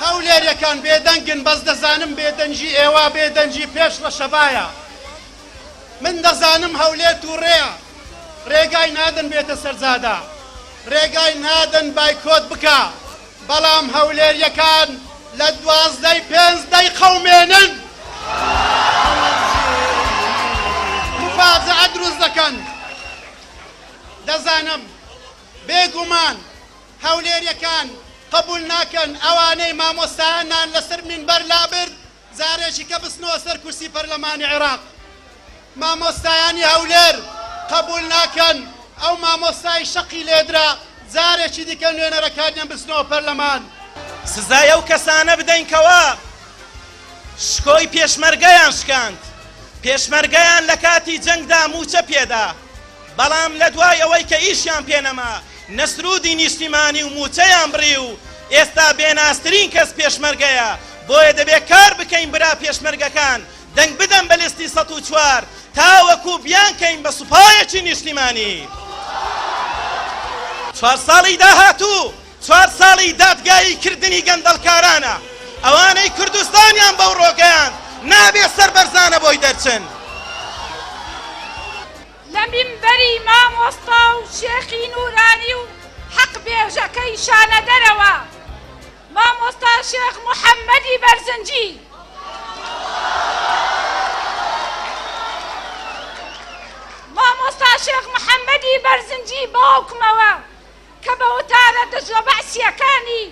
هەولێریەکان بێدەنگن بەس دەزانم بێدەنجی ئێوە بێدەنجی پێش لە شەبایە من دەزانم هەولێر تووڕێیە ڕێگای نادەن بێتە سەرجادا ڕێگای نادەن بایکۆت بکە بەڵام هەولێریەکان لە 12 قەومێنن مفاجعە دروست دەکەن دەزانم بێگومان هەولێریەکان قبول ناکەن ئەوانەی مامۆستایانان لەسەر مینبەر لابرد جارێکی کە بستنەوە سەر کورسی پەرلەمانی عێراق مامۆستایانی هەولێر قبول ناکەن ئەو مامۆستای شەقی لێدرا جارێکی دیکە نوێنەرەکانیان بستنەوە پەرلەمان سزای ئەو کەسانە بدەینکەوە شکۆی پێشمەرگەیان شکاند پێشمەرگەیان لە کاتی جەنگدا موچە پێدا بەڵام لە دوای ئەوەی کە ئیشیان پێنەما نەسرودی نیشتیمانی و موچەیان بڕی و ئێستا بێناسترین کەس پێشمەرگەیە بۆیە دەبێت کار بکەین برا پێشمەرگەکان دەنگ بدەن بە لیستی 104 تاوەکو بیان کەین بە سوپایەکی نیشتیمانی 4 ساڵی داهاتوو 4 ساڵی دادگایی کردنی گەندەڵکارانە ئەوانەی کوردستانیان بەو ڕۆگەیان نابێت سەربەرزانە بۆی دەرچن لە مینبەری مامۆستا و شێخی نورانی و حەق بێژەکەی شانە دەرەوە مامۆستا شێخ محەممەدی بەرزنجی مامۆستا شێخ محەممەدی بەرزنجی باوکمەوە کە بە وتارە دژە بەعسیەکانی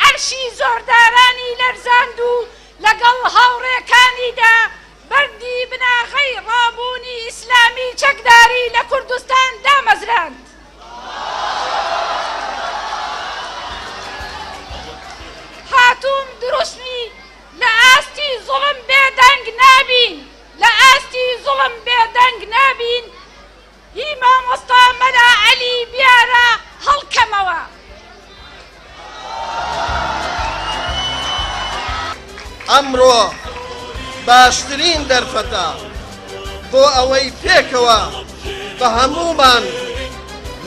عەرشی زۆردارانی لەرزاند و لەگەڵ هاوڕێکانیدا بەردی بناغەی ڕابوونی ئیسلامی چەکداری لە کوردستان دامەزراند هاتووم دروشمی لە ئاستی زوڵم بێدەنگ نابین لە ئاستی زوڵم بێدەنگ نابین هی مامۆستا مەلا عەلی بیارە هەڵکەمەوە ئەمڕۆ باشترین دەرفەتە بۆ ئەوەی پێکەوە بە هەمومان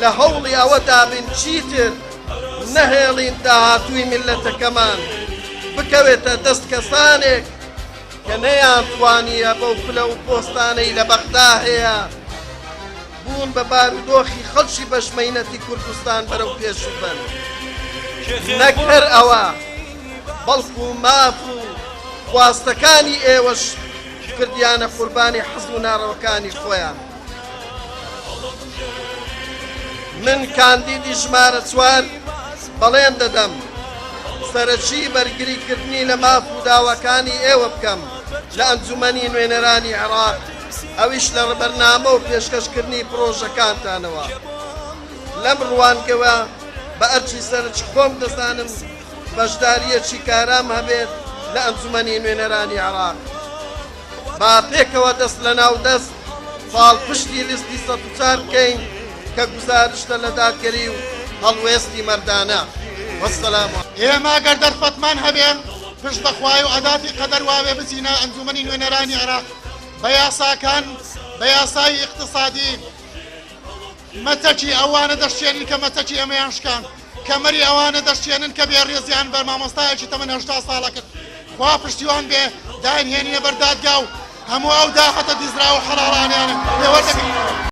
لە هەوڵی ئەوەدا بن چیتر نەهێڵین داهاتووی میلەتەکەمان بکەوێتە دەست کەسانێک کە نەیانتوانیە بەو پلە و پۆستانەی لە بەغدا هەیە بوون بە بارودۆخی خەڵکی بەشمەینەتی کوردستان بەرەو پێشوو بن نەک هەر ئەوە بەڵکو ماف و خواستەکانی ئێوەش کردیانە قوربانی حەزم و ناڕەوەکانی خۆیان من کاندیدی ژمارە 4 بەڵێن دەدەم سەرەکی بەرگریکردنی لە ماف و داواکانی ئێوە بکەم لە ئەنجومەنی نوێنەرانی عێراق ئەویش لە بەرنامە و پێشکەشکردنی پرۆژەکانتانەوە لەم ڕوانگەوە بە ئەرچی سەرچ خۆم دەزانم بەشداریەکی کارام هەبێت لە ئەنجومەنی نوێنەرانی عێراق با پێکەوە دەست لە ناو دەست پاڵپشتی لیستی 104 بکەین کە گوزارشتە لە دادگەری و هەڵوێستی مەردانە وەسەلام ئێمە ئەگەر دەرفەتمان هەبێ پشت بەخوای و ئەداتی قەدەر وابێ بچینە ئەنجومەنی نوێنەرانی عێراق بە یاساکان بە یاسای اقتصادی مەتەکی ئەوانە دەشتێنن کە مەتەکی ئەمەیان شکان کەمەری ئەوانە دەشتێنن کە بێڕێزیان بەر مامۆستایەکی تەمەن 80 ساڵە کرد خوا پشتیوان بێ داینهێنینە بەردادگا و هەموو ئەو داهەتە دیزرا و حەڵاڵانیانە لێوەردەگرن